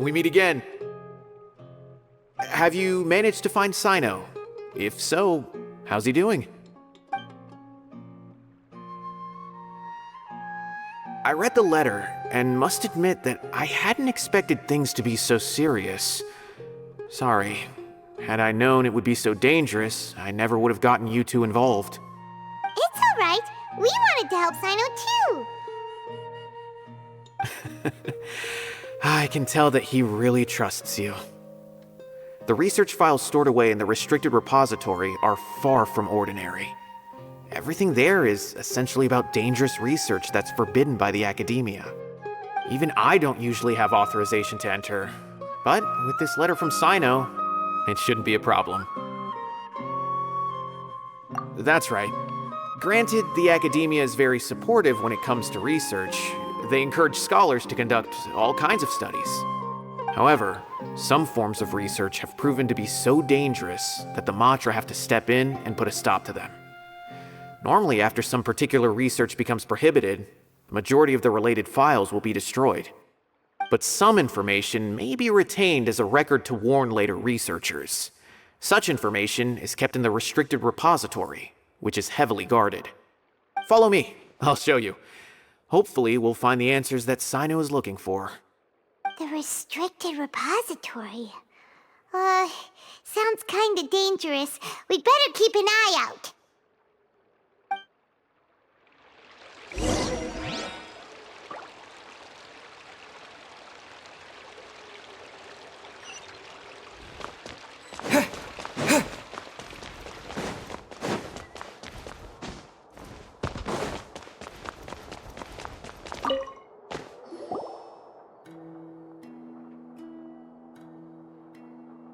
we meet again. Have you managed to find Cyno? If so, how's he doing? I read the letter, and must admit that I hadn't expected things to be so serious. Sorry. Had I known it would be so dangerous, I never would have gotten you two involved. It's alright. We wanted to help Cyno too. I can tell that he really trusts you. The research files stored away in the restricted repository are far from ordinary. Everything there is essentially about dangerous research that's forbidden by the academia. Even I don't usually have authorization to enter, but with this letter from Cyno, it shouldn't be a problem. That's right. Granted, the academia is very supportive when it comes to research. They encourage scholars to conduct all kinds of studies. However, some forms of research have proven to be so dangerous that the Matra have to step in and put a stop to them. Normally, after some particular research becomes prohibited, the majority of the related files will be destroyed. But some information may be retained as a record to warn later researchers. Such information is kept in the restricted repository, which is heavily guarded. Follow me, I'll show you. Hopefully, we'll find the answers that Cyno is looking for. The restricted repository. Sounds kinda dangerous. We'd better keep an eye out.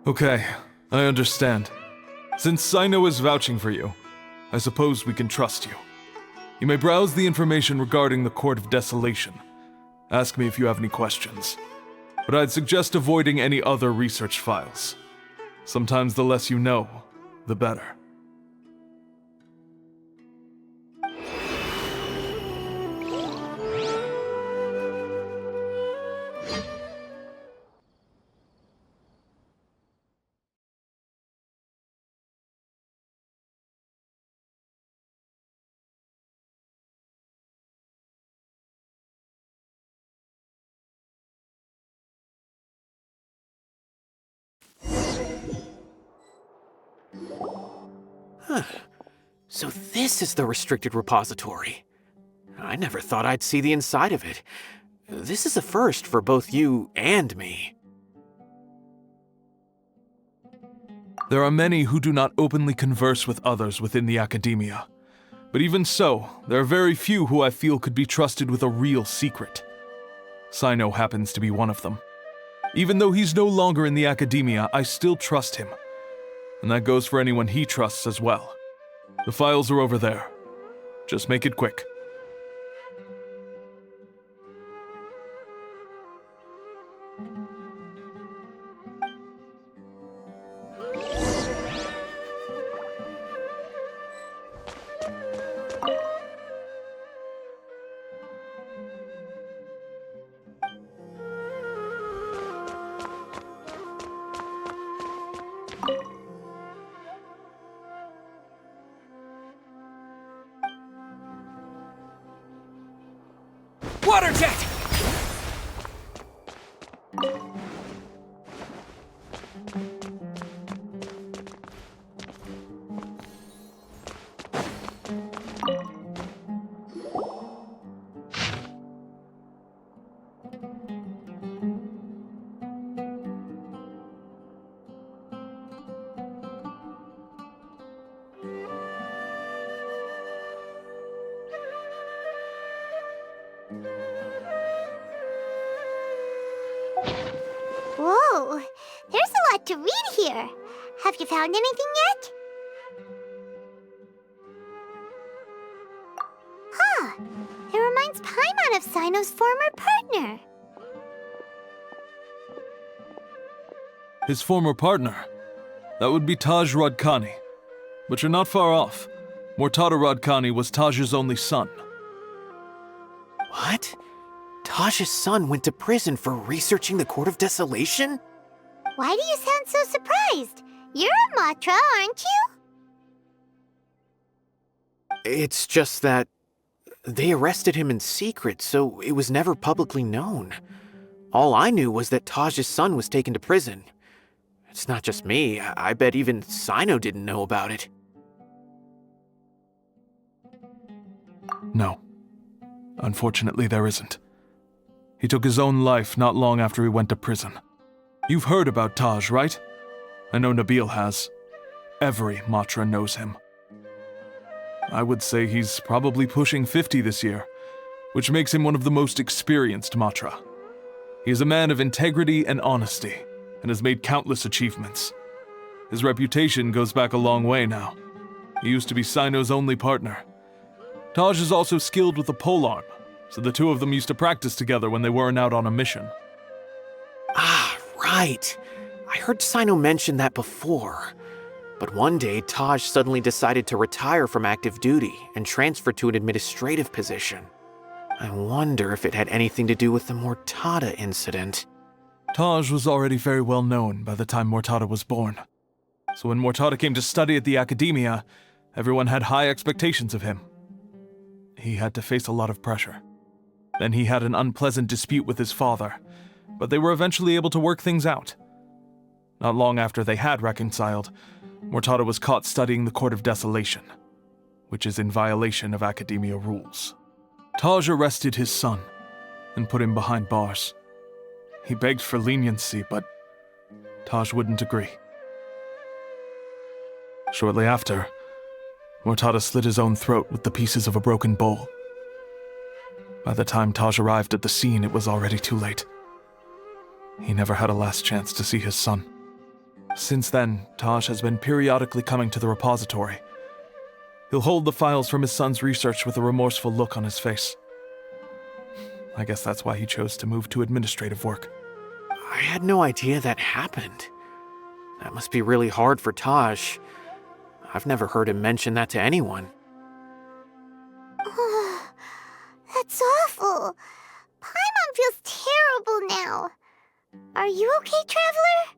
Okay, I understand. Since Cyno is vouching for you, I suppose we can trust you. You may browse the information regarding the Court of Desolation. Ask me if you have any questions. But I'd suggest avoiding any other research files. Sometimes the less you know, the better. So this is the restricted repository. I never thought I'd see the inside of it. This is a first for both you and me. There are many who do not openly converse with others within the academia. But even so, there are very few who I feel could be trusted with a real secret. Cyno happens to be one of them. Even though he's no longer in the academia, I still trust him. And that goes for anyone he trusts as well. The files are over there. Just make it quick. Water jet! Whoa, there's a lot to read here. Have you found anything yet? Huh, it reminds Paimon of Cyno's former partner. His former partner? That would be Taj Radkani. But you're not far off. Mortada Radkani was Taj's only son. What? Taj's son went to prison for researching the Court of Desolation? Why do you sound so surprised? You're a Matra, aren't you? It's just that they arrested him in secret, so it was never publicly known. All I knew was that Taj's son was taken to prison. It's not just me. I bet even Cyno didn't know about it. No. Unfortunately, there isn't. He took his own life not long after he went to prison. You've heard about Taj, right? I know Nabil has. Every Matra knows him. I would say he's probably pushing 50 this year, which makes him one of the most experienced Matra. He is a man of integrity and honesty, and has made countless achievements. His reputation goes back a long way now. He used to be Cyno's only partner. Taj is also skilled with the polearm, so the two of them used to practice together when they weren't out on a mission. Ah, right. I heard Cyno mention that before. But one day, Taj suddenly decided to retire from active duty and transfer to an administrative position. I wonder if it had anything to do with the Mortada incident. Taj was already very well known by the time Mortada was born. So when Mortada came to study at the Academia, everyone had high expectations of him. He had to face a lot of pressure. Then he had an unpleasant dispute with his father, but they were eventually able to work things out. Not long after they had reconciled, Mortada was caught studying the Court of Desolation, which is in violation of Academia rules. Taj arrested his son and put him behind bars. He begged for leniency, but Taj wouldn't agree. Shortly after, Mortada slit his own throat with the pieces of a broken bowl. By the time Taj arrived at the scene, it was already too late. He never had a last chance to see his son. Since then, Taj has been periodically coming to the repository. He'll hold the files from his son's research with a remorseful look on his face. I guess that's why he chose to move to administrative work. I had no idea that happened. That must be really hard for Taj. I've never heard him mention that to anyone. That's awful. Paimon feels terrible now. Are you okay, Traveler?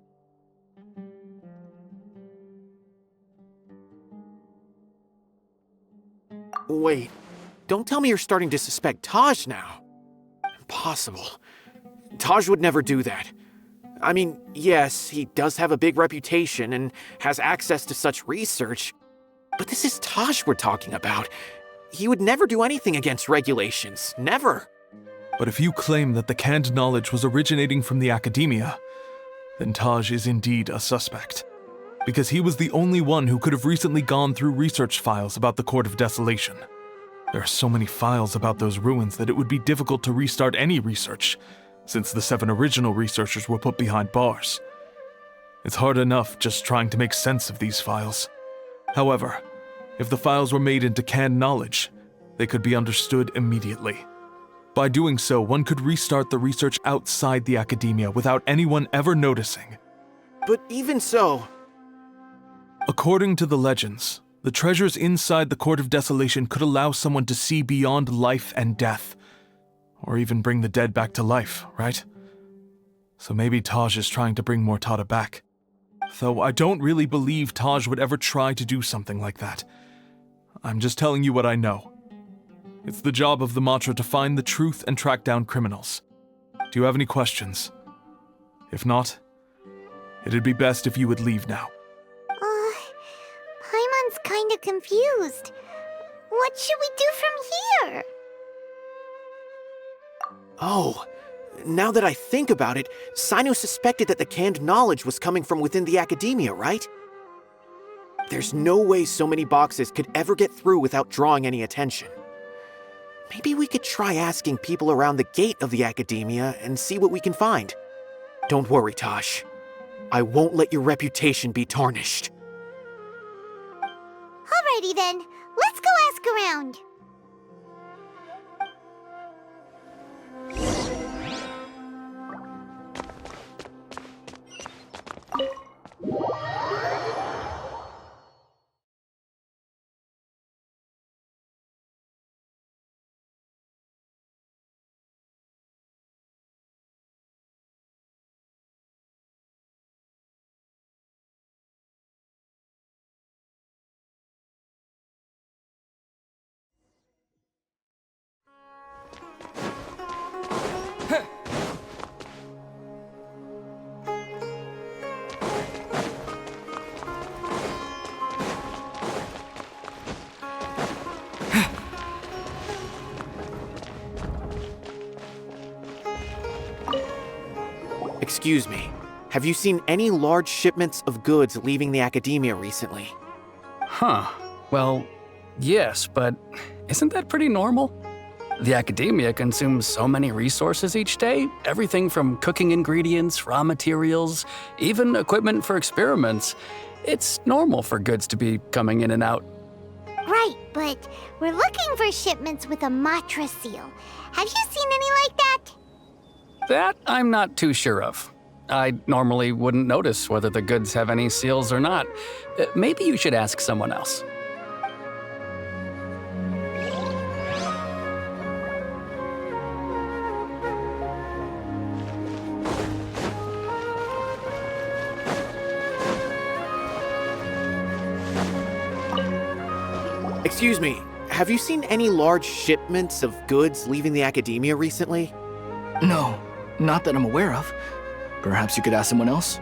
Wait, don't tell me you're starting to suspect Taj now. Impossible. Taj would never do that. I mean, yes, he does have a big reputation and has access to such research, but this is Taj we're talking about. He would never do anything against regulations. Never. But if you claim that the canned knowledge was originating from the Academia, then Taj is indeed a suspect. Because he was the only one who could have recently gone through research files about the Court of Desolation. There are so many files about those ruins that it would be difficult to restart any research, since the 7 original researchers were put behind bars. It's hard enough just trying to make sense of these files. However, if the files were made into canned knowledge, they could be understood immediately. By doing so, one could restart the research outside the Academia without anyone ever noticing. But even so... According to the legends, the treasures inside the Court of Desolation could allow someone to see beyond life and death, or even bring the dead back to life, right? So maybe Taj is trying to bring Mortada back. Though I don't really believe Taj would ever try to do something like that. I'm just telling you what I know. It's the job of the Matra to find the truth and track down criminals. Do you have any questions? If not, it'd be best if you would leave now. Paimon's kinda confused. What should we do from here? Oh, now that I think about it, Cyno suspected that the canned knowledge was coming from within the Academia, right? There's no way so many boxes could ever get through without drawing any attention. Maybe we could try asking people around the gate of the Academia and see what we can find. Don't worry, Taj. I won't let your reputation be tarnished. Alrighty then, let's go ask around. Excuse me, have you seen any large shipments of goods leaving the academia recently? Huh. Well, yes, but isn't that pretty normal? The academia consumes so many resources each day, everything from cooking ingredients, raw materials, even equipment for experiments. It's normal for goods to be coming in and out. Right, but we're looking for shipments with a Matra seal. Have you seen any like that? That I'm not too sure of. I normally wouldn't notice whether the goods have any seals or not. Maybe you should ask someone else. Excuse me, have you seen any large shipments of goods leaving the academia recently? No, not that I'm aware of. Perhaps you could ask someone else?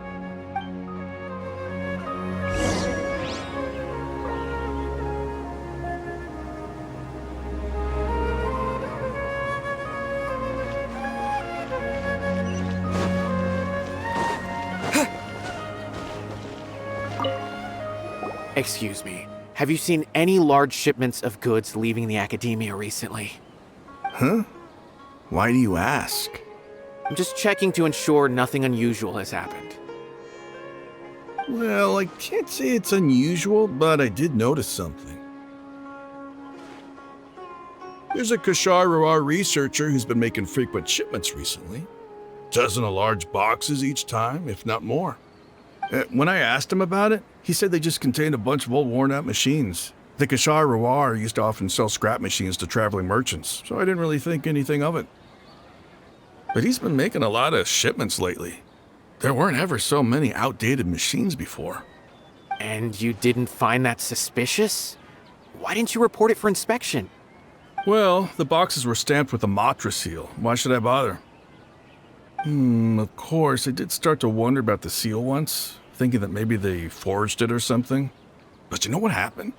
Excuse me, have you seen any large shipments of goods leaving the academia recently? Huh? Why do you ask? I'm just checking to ensure nothing unusual has happened. Well, I can't say it's unusual, but I did notice something. There's a Kashar researcher who's been making frequent shipments recently. Dozen of large boxes each time, if not more. When I asked him about it, he said they just contained a bunch of old worn-out machines. The Kashar used to often sell scrap machines to traveling merchants, so I didn't really think anything of it. But he's been making a lot of shipments lately. There weren't ever so many outdated machines before. And you didn't find that suspicious? Why didn't you report it for inspection? Well, the boxes were stamped with a Matra seal. Why should I bother? Of course, I did start to wonder about the seal once, thinking that maybe they forged it or something. But you know what happened?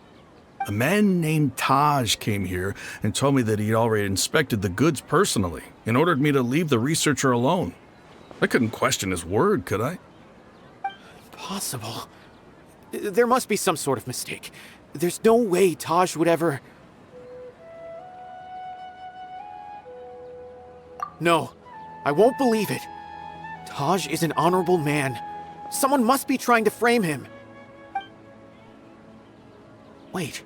A man named Taj came here and told me that he'd already inspected the goods personally and ordered me to leave the researcher alone. I couldn't question his word, could I? Impossible. There must be some sort of mistake. There's no way Taj would ever... No, I won't believe it. Taj is an honorable man. Someone must be trying to frame him. Wait,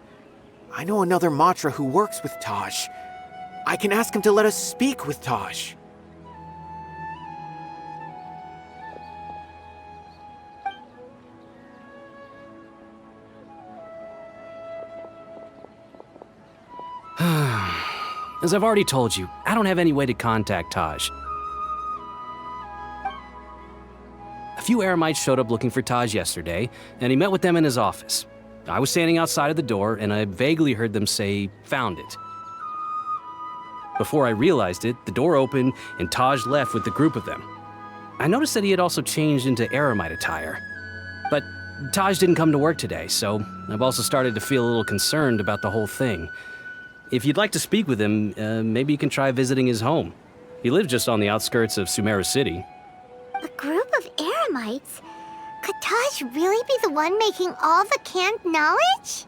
I know another Matra who works with Taj. I can ask him to let us speak with Taj. As I've already told you, I don't have any way to contact Taj. A few Eremites showed up looking for Taj yesterday, and he met with them in his office. I was standing outside of the door, and I vaguely heard them say, "Found it." Before I realized it, the door opened, and Taj left with the group of them. I noticed that he had also changed into Eremite attire. But Taj didn't come to work today, so I've also started to feel a little concerned about the whole thing. If you'd like to speak with him, maybe you can try visiting his home. He lives just on the outskirts of Sumeru City. A group of Eremites? Could Taj really be the one making all the canned knowledge?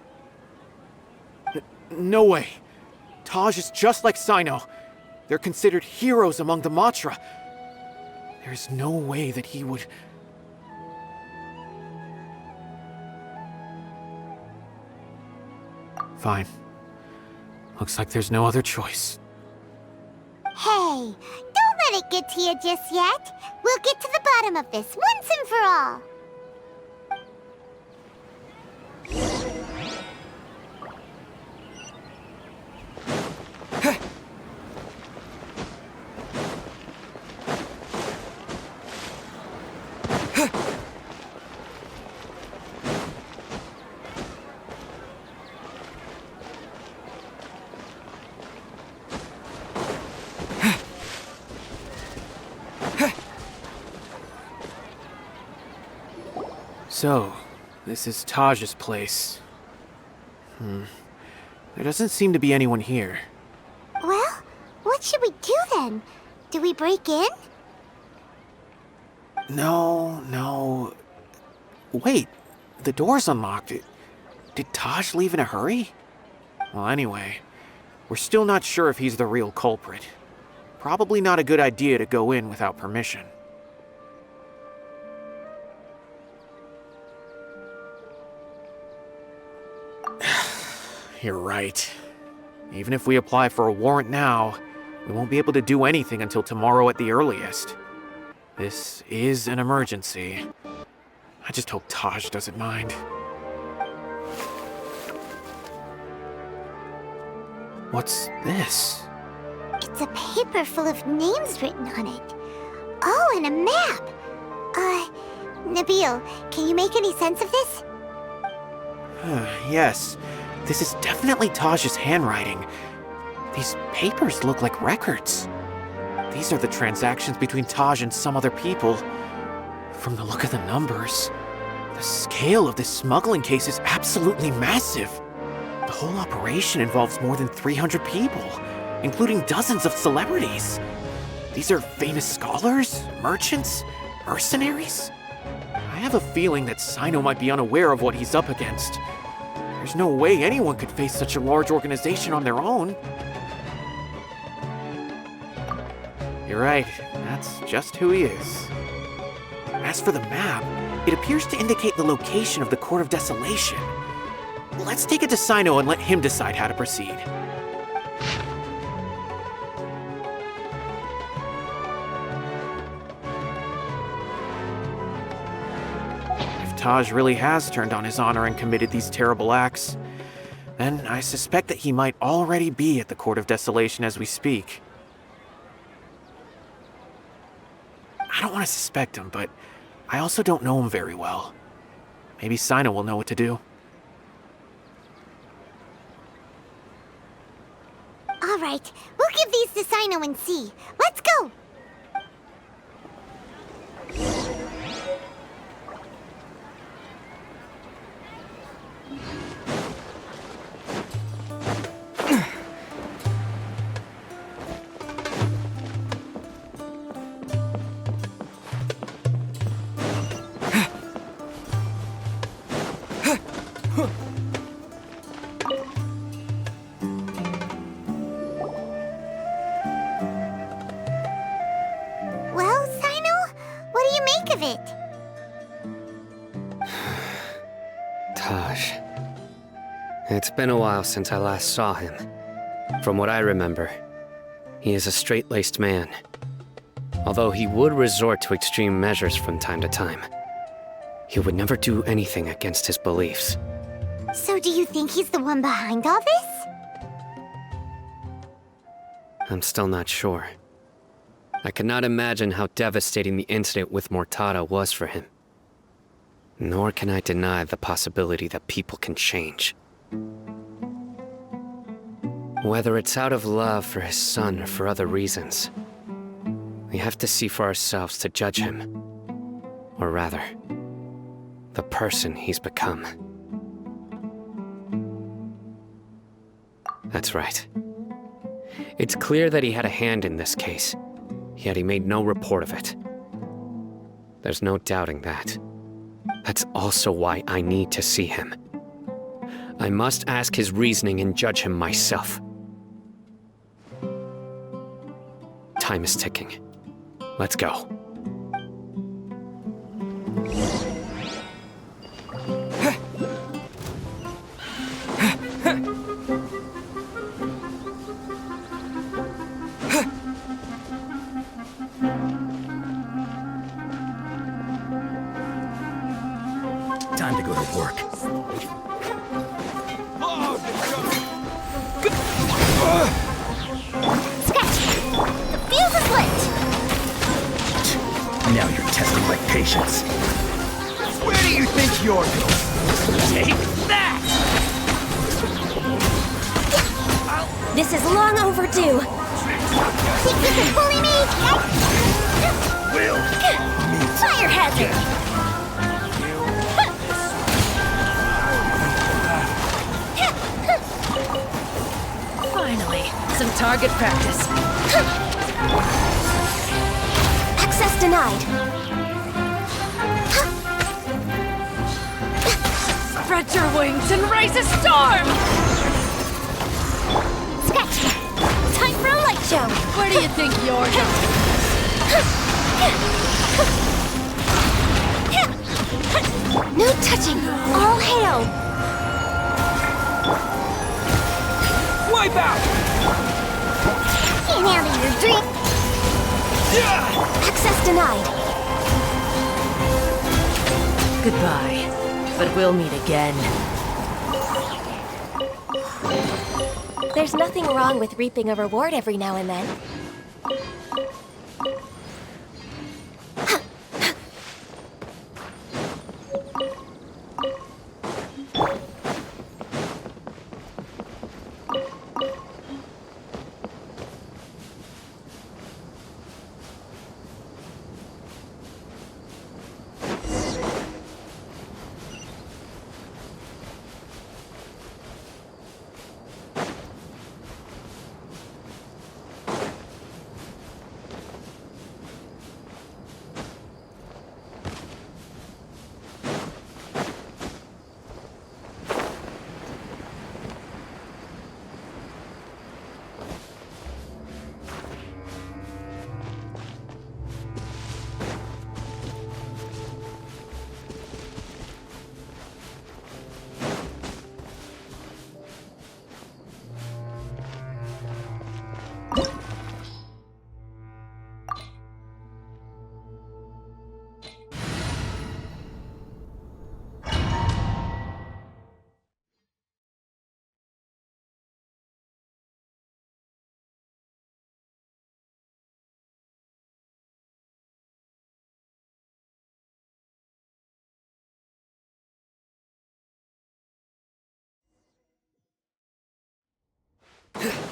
No way. Taj is just like Cyno. They're considered heroes among the Matra. There's no way that he would... Fine. Looks like there's no other choice. Hey, don't let it get to you just yet. We'll get to the bottom of this once and for all. So, this is Taj's place. There doesn't seem to be anyone here. Well, what should we do then? Do we break in? No. Wait, the door's unlocked. Did Taj leave in a hurry? Well, anyway, we're still not sure if he's the real culprit. Probably not a good idea to go in without permission. You're right. Even if we apply for a warrant now, we won't be able to do anything until tomorrow at the earliest. This is an emergency. I just hope Taj doesn't mind. What's this? It's a paper full of names written on it. Oh, and a map. Nabil, can you make any sense of this? Yes, this is definitely Taj's handwriting. These papers look like records. These are the transactions between Taj and some other people. From the look of the numbers, the scale of this smuggling case is absolutely massive. The whole operation involves more than 300 people, including dozens of celebrities. These are famous scholars, merchants, mercenaries. I have a feeling that Cyno might be unaware of what he's up against. There's no way anyone could face such a large organization on their own. You're right, that's just who he is. As for the map, it appears to indicate the location of the Court of Desolation. Let's take it to Cyno and let him decide how to proceed. If Taj really has turned on his honor and committed these terrible acts, then I suspect that he might already be at the Court of Desolation as we speak. I don't want to suspect him, but I also don't know him very well. Maybe Cyno will know what to do. All right, we'll give these to Cyno and see. Let's go! Well, Cyno, what do you make of it? Taj. It's been a while since I last saw him. From what I remember, he is a straight-laced man. Although he would resort to extreme measures from time to time, he would never do anything against his beliefs. So do you think he's the one behind all this? I'm still not sure. I cannot imagine how devastating the incident with Mortada was for him. Nor can I deny the possibility that people can change. Whether it's out of love for his son or for other reasons, we have to see for ourselves to judge him. Or rather, the person he's become. That's right. It's clear that he had a hand in this case, yet he made no report of it. There's no doubting that. That's also why I need to see him. I must ask his reasoning and judge him myself. Time is ticking. Let's go. Time to go to work. Scratch! The fuse is lit! Now you're testing my patience. Where do you think you're going? Take that! This is long overdue. Think you can bully me? Will meet Fire hazard! Finally, some target practice. Access denied. Spread your wings and raise a storm! Scratch! Time for a light show! Where do you think you're going? No touching! All hail! Wipe out! Get out of your dream! Access denied! Goodbye, but we'll meet again. There's nothing wrong with reaping a reward every now and then.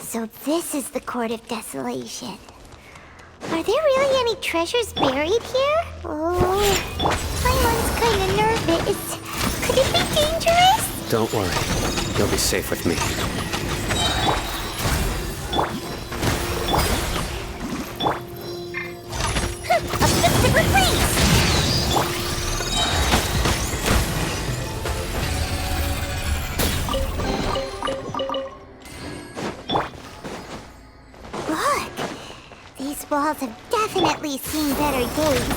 So this is the Court of Desolation. Are there really any treasures buried here? Oh, Paimon's kinda nervous. Could it be dangerous? Don't worry. You'll be safe with me. A specific place! These walls have definitely seen better days.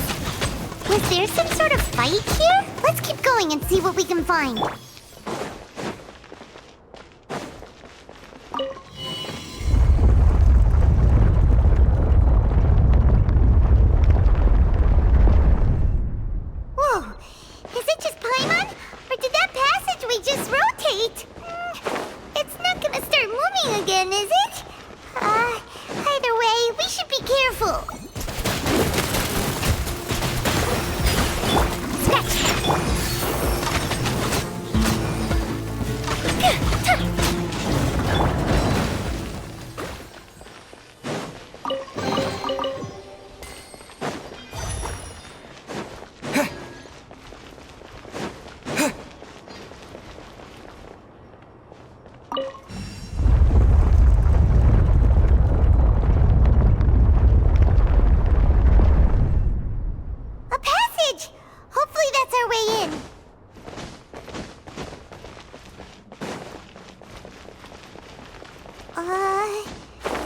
Was there some sort of fight here? Let's keep going and see what we can find. Whoa! Is it just Paimon? Or did that passageway just rotate? It's not gonna start moving again, is it? Either way, we should be careful.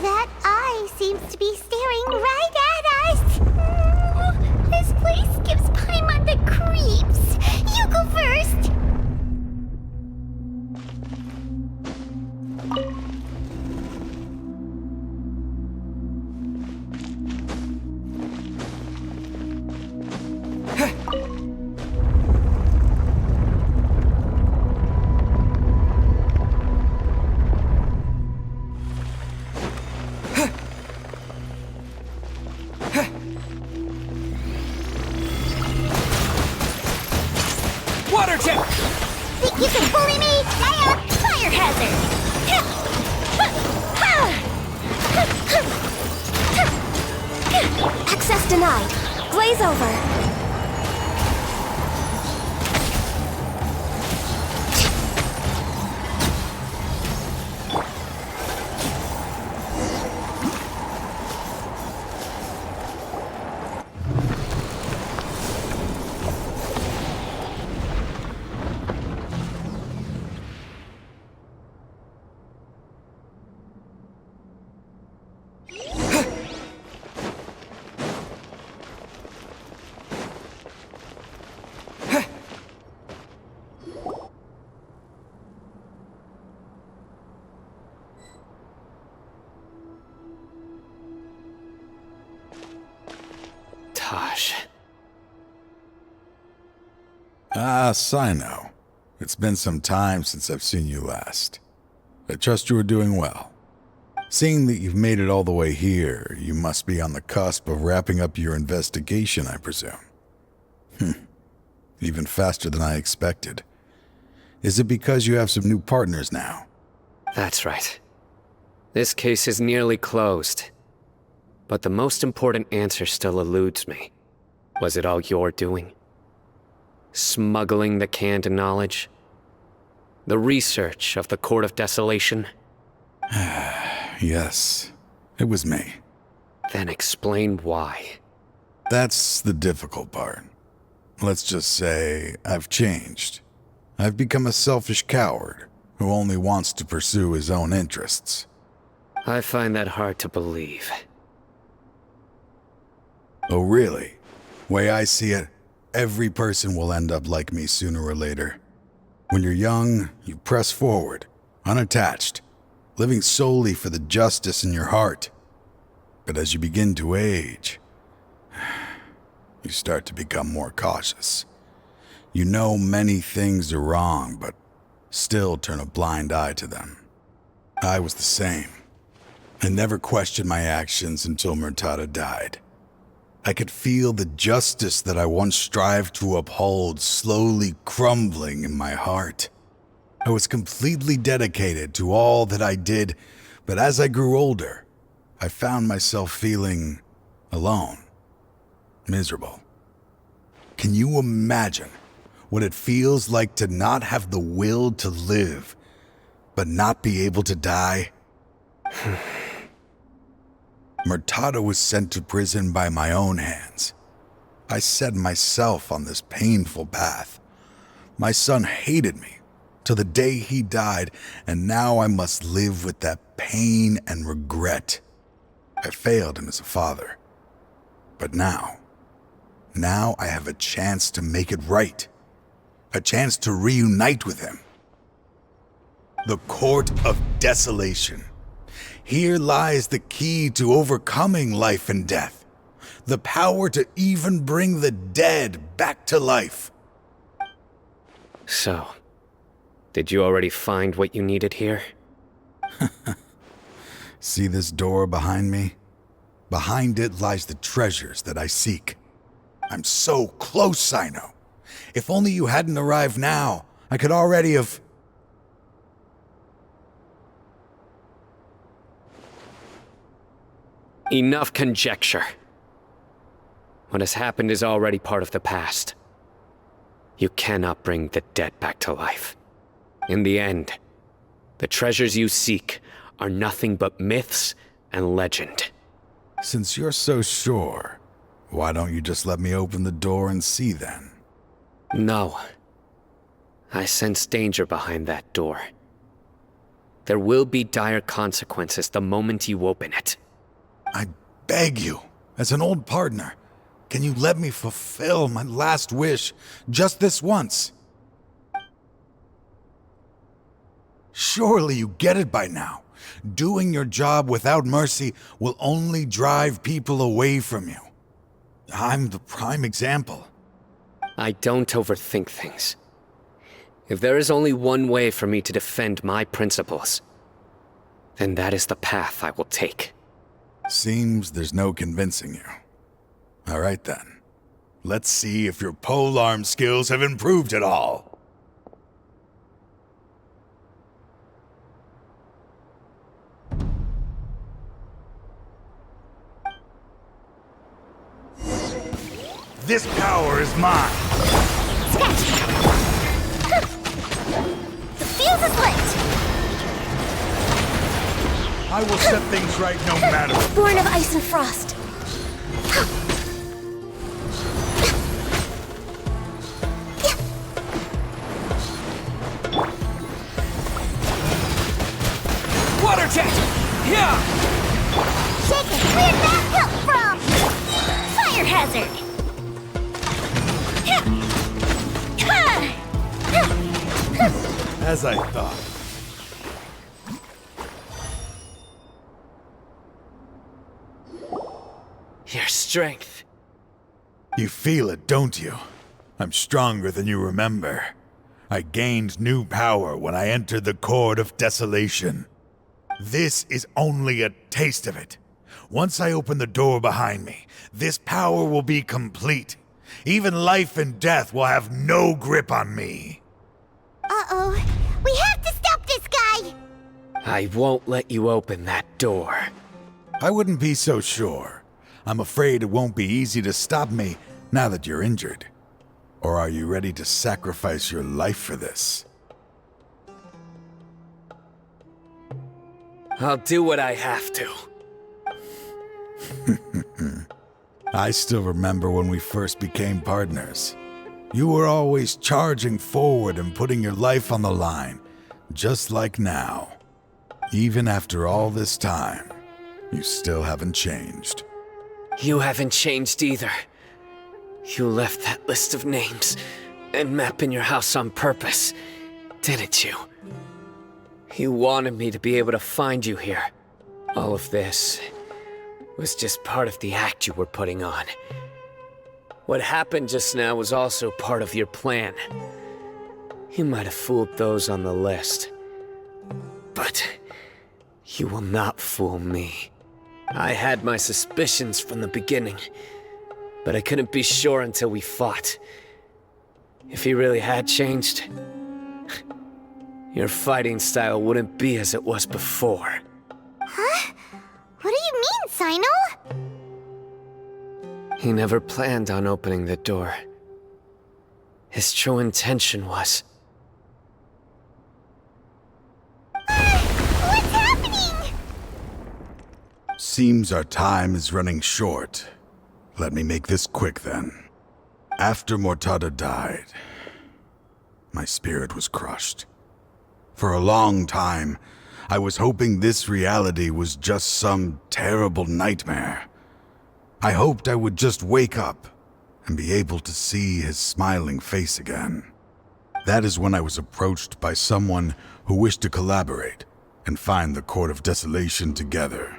That eye seems to be staring right at us. This place gives Paimon the creeps. You go first. Water jet! Think you can bully me? Fire hazard! Access denied. Glaze over. Taj. Ah, Cyno. It's been some time since I've seen you last. I trust you are doing well. Seeing that you've made it all the way here, you must be on the cusp of wrapping up your investigation, I presume. Even faster than I expected. Is it because you have some new partners now? That's right. This case is nearly closed. But the most important answer still eludes me. Was it all your doing? Smuggling the canned knowledge? The research of the Court of Desolation? Yes, it was me. Then explain why. That's the difficult part. Let's just say I've changed. I've become a selfish coward who only wants to pursue his own interests. I find that hard to believe. Oh, really? Way I see it, every person will end up like me sooner or later. When you're young, you press forward, unattached, living solely for the justice in your heart. But as you begin to age, you start to become more cautious. You know many things are wrong, but still turn a blind eye to them. I was the same. I never questioned my actions until Murtada died. I could feel the justice that I once strived to uphold slowly crumbling in my heart. I was completely dedicated to all that I did, but as I grew older, I found myself feeling alone, miserable. Can you imagine what it feels like to not have the will to live, but not be able to die? Murtada was sent to prison by my own hands. I set myself on this painful path. My son hated me till the day he died, and now I must live with that pain and regret. I failed him as a father. But now I have a chance to make it right. A chance to reunite with him. The Court of Desolation. Here lies the key to overcoming life and death. The power to even bring the dead back to life. So, did you already find what you needed here? See this door behind me? Behind it lies the treasures that I seek. I'm so close, Cyno. If only you hadn't arrived now, I could already have... Enough conjecture. What has happened is already part of the past. You cannot bring the dead back to life. In the end, the treasures you seek are nothing but myths and legend. Since you're so sure, why don't you just let me open the door and see then? No. I sense danger behind that door. There will be dire consequences the moment you open it. I beg you, as an old partner, can you let me fulfill my last wish just this once? Surely you get it by now. Doing your job without mercy will only drive people away from you. I'm the prime example. I don't overthink things. If there is only one way for me to defend my principles, then that is the path I will take. Seems there's no convincing you. All right then. Let's see if your polearm skills have improved at all. This power is mine. The fuse is lit! I will set things right no matter. Born of ice and frost. Water jet! Yeah! Shake it! Where'd that come from? Fire hazard! As I thought. Your strength You feel it, don't you? I'm stronger than you remember. I gained new power when I entered the Court of Desolation. This is only a taste of it. Once I open the door behind me, this power will be complete. Even life and death will have no grip on me. Uh-oh. We have to stop this guy! I won't let you open that door. I wouldn't be so sure. I'm afraid it won't be easy to stop me now that you're injured. Or are you ready to sacrifice your life for this? I'll do what I have to. I still remember when we first became partners. You were always charging forward and putting your life on the line, just like now. Even after all this time, you still haven't changed. You haven't changed either. You left that list of names and map in your house on purpose, didn't you? You wanted me to be able to find you here. All of this was just part of the act you were putting on. What happened just now was also part of your plan. You might have fooled those on the list, but you will not fool me. I had my suspicions from the beginning, but I couldn't be sure until we fought. If he really had changed, your fighting style wouldn't be as it was before. Huh? What do you mean, Cyno? He never planned on opening the door. His true intention was... What's happening? Seems our time is running short. Let me make this quick then. After Mortada died, my spirit was crushed. For a long time, I was hoping this reality was just some terrible nightmare. I hoped I would just wake up and be able to see his smiling face again. That is when I was approached by someone who wished to collaborate and find the Court of Desolation together.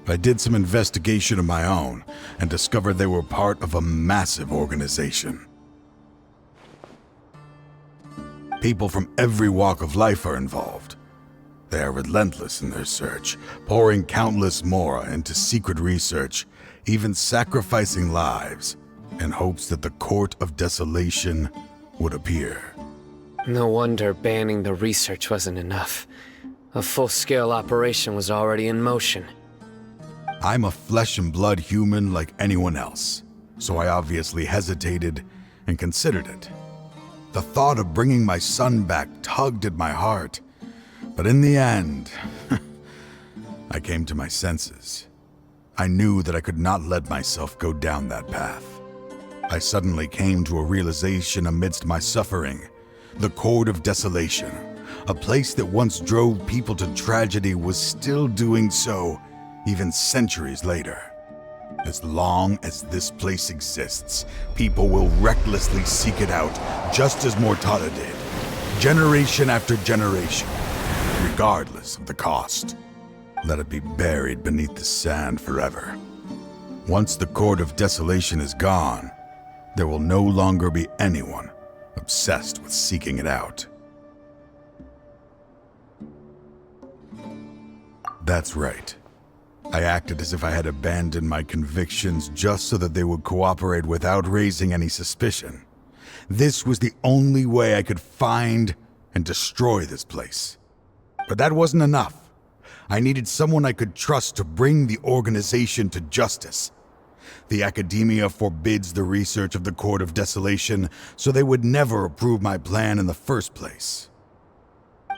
I did some investigation of my own and discovered they were part of a massive organization. People from every walk of life are involved. They are relentless in their search, pouring countless mora into secret research, even sacrificing lives in hopes that the Court of Desolation would appear. No wonder banning the research wasn't enough. A full-scale operation was already in motion. I'm a flesh and blood human like anyone else, so I obviously hesitated and considered it. The thought of bringing my son back tugged at my heart, but in the end, I came to my senses. I knew that I could not let myself go down that path. I suddenly came to a realization amidst my suffering. The Court of Desolation, a place that once drove people to tragedy, was still doing so even centuries later. As long as this place exists, people will recklessly seek it out, just as Mortada did, generation after generation, regardless of the cost. Let it be buried beneath the sand forever. Once the Court of Desolation is gone, there will no longer be anyone obsessed with seeking it out. That's right. I acted as if I had abandoned my convictions just so that they would cooperate without raising any suspicion. This was the only way I could find and destroy this place. But that wasn't enough. I needed someone I could trust to bring the organization to justice. The Academia forbids the research of the Court of Desolation, so they would never approve my plan in the first place.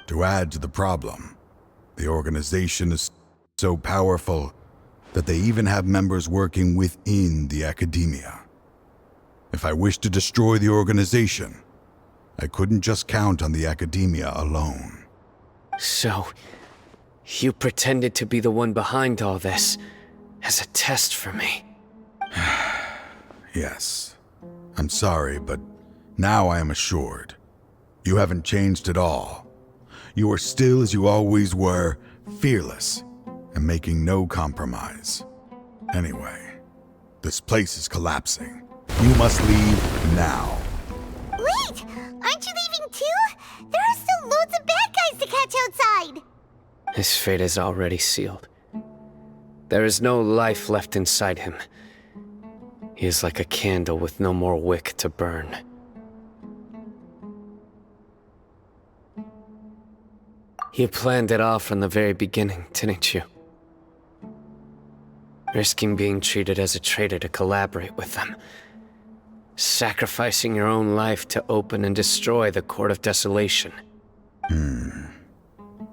To add to the problem, the organization is so powerful that they even have members working within the Academia. If I wished to destroy the organization, I couldn't just count on the Academia alone. So, you pretended to be the one behind all this as a test for me. Yes. I'm sorry, but now I am assured. You haven't changed at all. You are still as you always were, fearless and making no compromise. Anyway, this place is collapsing, You must leave now. Wait! Aren't you leaving too? There are still loads of bad guys to catch outside! His fate is already sealed. There is no life left inside him. He is like a candle with no more wick to burn. You planned it all from the very beginning, didn't you? Risking being treated as a traitor to collaborate with them. Sacrificing your own life to open and destroy the Court of Desolation.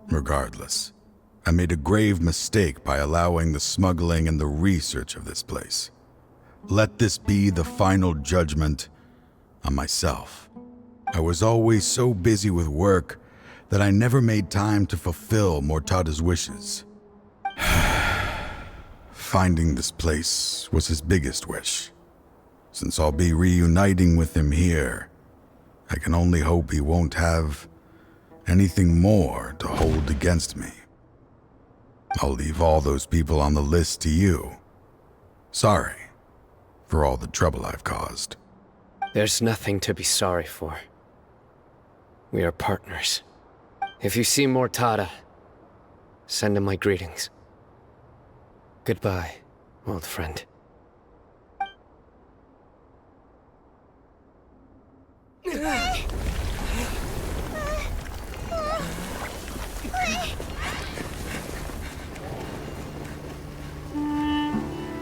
Regardless, I made a grave mistake by allowing the smuggling and the research of this place. Let this be the final judgment on myself. I was always so busy with work that I never made time to fulfill Mortada's wishes. Finding this place was his biggest wish. Since I'll be reuniting with him here, I can only hope he won't have anything more to hold against me. I'll leave all those people on the list to you. Sorry for all the trouble I've caused. There's nothing to be sorry for. We are partners. If you see Mortada, send him my greetings. Goodbye, old friend.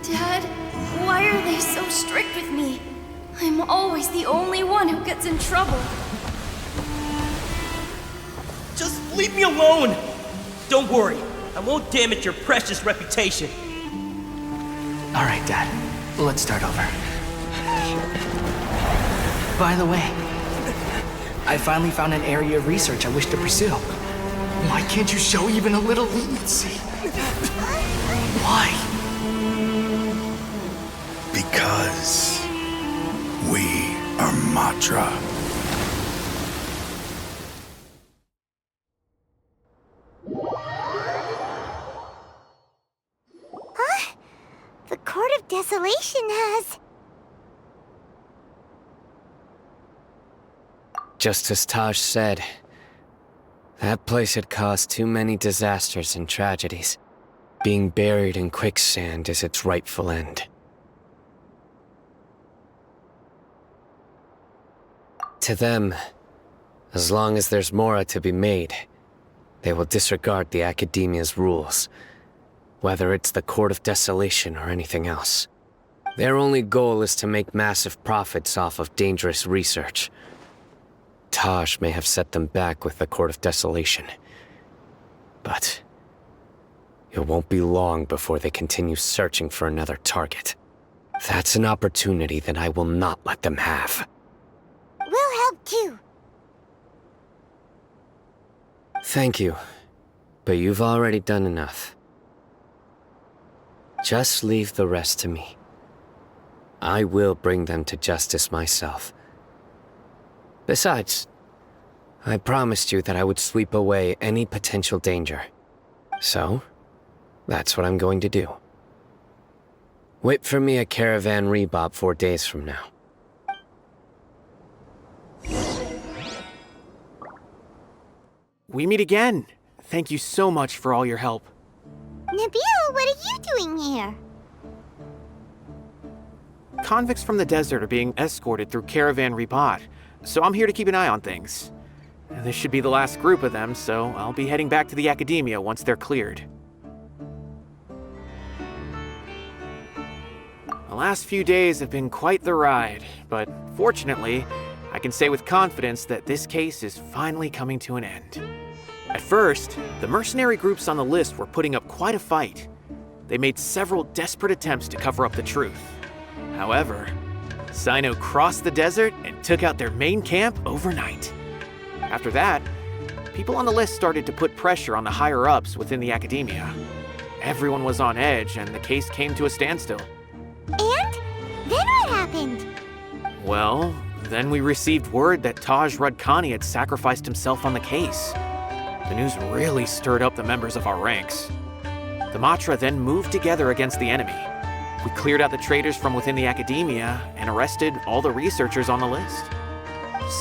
Dad, why are they so strict with me? I'm always the only one who gets in trouble. Just leave me alone! Don't worry, I won't damage your precious reputation. All right, Dad. Let's start over. By the way, I finally found an area of research I wish to pursue. Why can't you show even a little leniency? Why? Because we are Matra. Huh? The Court of Desolation has... Just as Taj said, that place had caused too many disasters and tragedies. Being buried in quicksand is its rightful end. To them, as long as there's more to be made, they will disregard the Academia's rules, whether it's the Court of Desolation or anything else. Their only goal is to make massive profits off of dangerous research. Taj may have set them back with the Court of Desolation, but it won't be long before they continue searching for another target. That's an opportunity that I will not let them have. We'll help too. Thank you, but you've already done enough. Just leave the rest to me. I will bring them to justice myself. Besides, I promised you that I would sweep away any potential danger. So, that's what I'm going to do. Wait for me at Caravan Rebob 4 days from now. We meet again. Thank you so much for all your help. Nabil, what are you doing here? Convicts from the desert are being escorted through Caravan Rebob, so I'm here to keep an eye on things. This should be the last group of them, so I'll be heading back to the Academia once they're cleared. The last few days have been quite the ride, but fortunately, I can say with confidence that this case is finally coming to an end. At first, the mercenary groups on the list were putting up quite a fight. They made several desperate attempts to cover up the truth. However, Cyno crossed the desert and took out their main camp overnight. After that, people on the list started to put pressure on the higher-ups within the Academia. Everyone was on edge, and the case came to a standstill. And? Then what happened? Well, then we received word that Taj Rudkani had sacrificed himself on the case. The news really stirred up the members of our ranks. The Matra then moved together against the enemy. We cleared out the traitors from within the academia and arrested all the researchers on the list.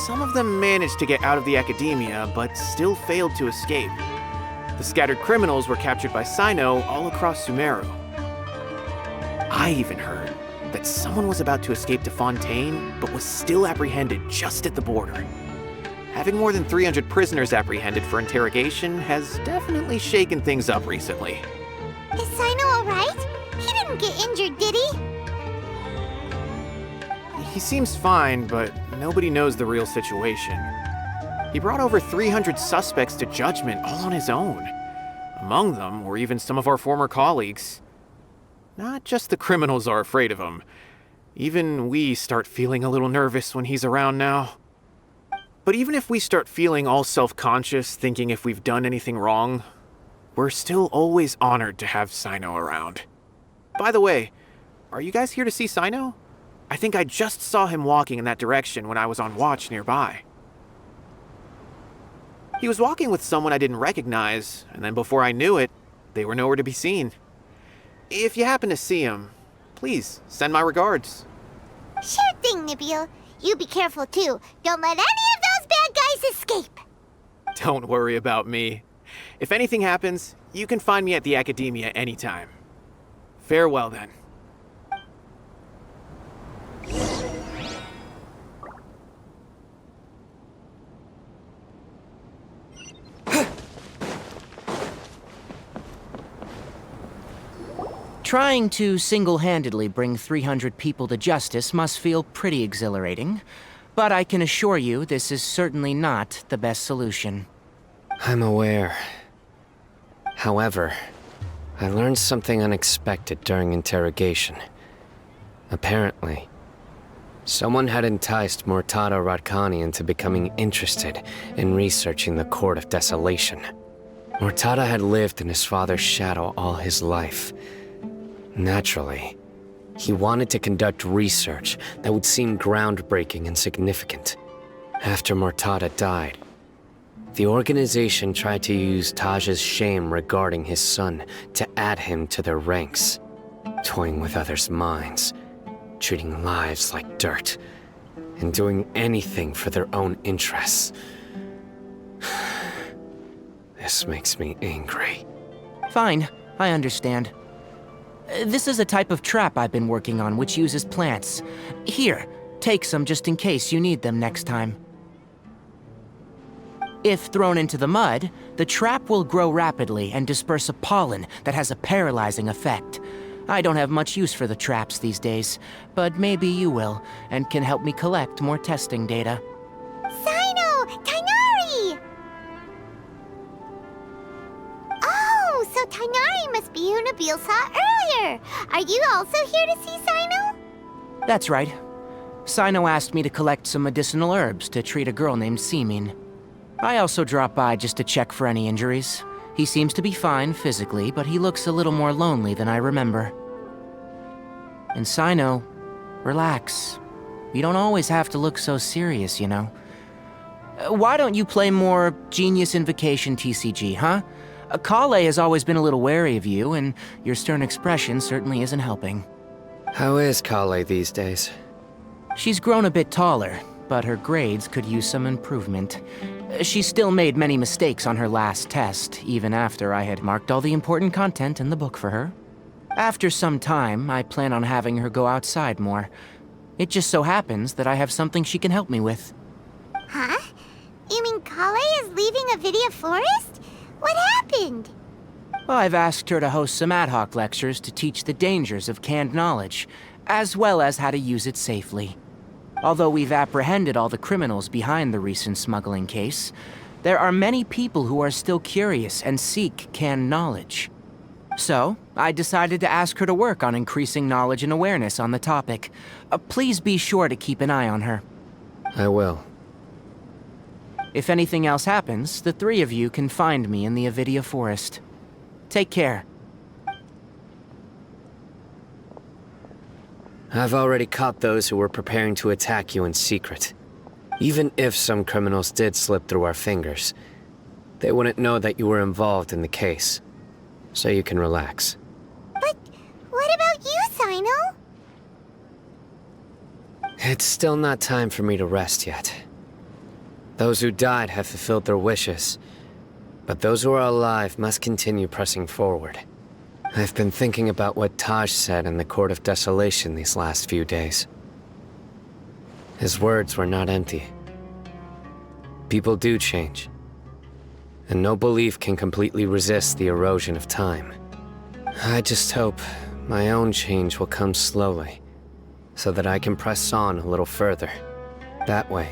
Some of them managed to get out of the academia, but still failed to escape. The scattered criminals were captured by Cyno all across Sumeru. I even heard that someone was about to escape to Fontaine, but was still apprehended just at the border. Having more than 300 prisoners apprehended for interrogation has definitely shaken things up recently. Is Cyno alright? He didn't get injured, did he? He seems fine, but nobody knows the real situation. He brought over 300 suspects to judgment all on his own. Among them were even some of our former colleagues. Not just the criminals are afraid of him. Even we start feeling a little nervous when he's around now. But even if we start feeling all self-conscious, thinking if we've done anything wrong, we're still always honored to have Cyno around. By the way, are you guys here to see Cyno? I think I just saw him walking in that direction when I was on watch nearby. He was walking with someone I didn't recognize, and then before I knew it, they were nowhere to be seen. If you happen to see him, please send my regards. Sure thing, Nibule. You be careful too. Don't let any of those bad guys escape. Don't worry about me. If anything happens, you can find me at the Academia anytime. Farewell then. Trying to single-handedly bring 300 people to justice must feel pretty exhilarating, but I can assure you this is certainly not the best solution. I'm aware. However, I learned something unexpected during interrogation. Apparently, someone had enticed Mortada Radkani into becoming interested in researching the Court of Desolation. Mortada had lived in his father's shadow all his life. Naturally, he wanted to conduct research that would seem groundbreaking and significant. After Mortada died, the organization tried to use Taj's shame regarding his son to add him to their ranks, toying with others' minds, treating lives like dirt, and doing anything for their own interests. This makes me angry. Fine, I understand. This is a type of trap I've been working on which uses plants. Here, take some just in case you need them next time. If thrown into the mud, the trap will grow rapidly and disperse a pollen that has a paralyzing effect. I don't have much use for the traps these days, but maybe you will, and can help me collect more testing data. Cyno! Tighnari! Oh, so Tighnari must be who Nibule saw earlier. Are you also here to see Cyno? That's right. Cyno asked me to collect some medicinal herbs to treat a girl named Semin. I also dropped by just to check for any injuries. He seems to be fine physically, but he looks a little more lonely than I remember. And Cyno, relax. You don't always have to look so serious, you know. Why don't you play more Genius Invocation TCG, huh? Kale has always been a little wary of you, and your stern expression certainly isn't helping. How is Kale these days? She's grown a bit taller, but her grades could use some improvement. She still made many mistakes on her last test, even after I had marked all the important content in the book for her. After some time, I plan on having her go outside more. It just so happens that I have something she can help me with. Huh? You mean Kale is leaving Avidia Forest? What happened? I've asked her to host some ad hoc lectures to teach the dangers of canned knowledge, as well as how to use it safely. Although we've apprehended all the criminals behind the recent smuggling case, there are many people who are still curious and seek canned knowledge. So, I decided to ask her to work on increasing knowledge and awareness on the topic. Please be sure to keep an eye on her. I will. If anything else happens, the three of you can find me in the Avidia Forest. Take care. I've already caught those who were preparing to attack you in secret. Even if some criminals did slip through our fingers, they wouldn't know that you were involved in the case. So you can relax. But what about you, Cyno? It's still not time for me to rest yet. Those who died have fulfilled their wishes, but those who are alive must continue pressing forward. I've been thinking about what Taj said in the Court of Desolation these last few days. His words were not empty. People do change, and no belief can completely resist the erosion of time. I just hope my own change will come slowly, so that I can press on a little further. That way,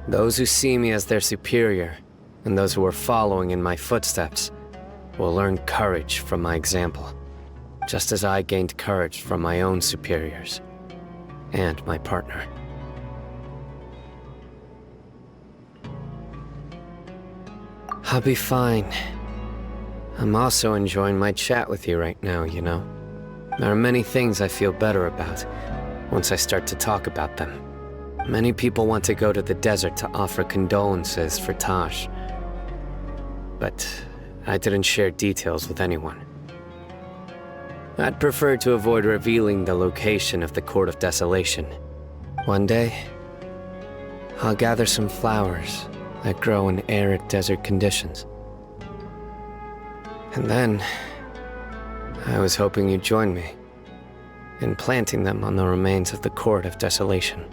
those who see me as their superior, and those who are following in my footsteps, will learn courage from my example, just as I gained courage from my own superiors, and my partner. I'll be fine. I'm also enjoying my chat with you right now, you know? There are many things I feel better about once I start to talk about them. Many people want to go to the desert to offer condolences for Taj, but I didn't share details with anyone. I'd prefer to avoid revealing the location of the Court of Desolation. One day, I'll gather some flowers that grow in arid desert conditions. And then, I was hoping you'd join me in planting them on the remains of the Court of Desolation.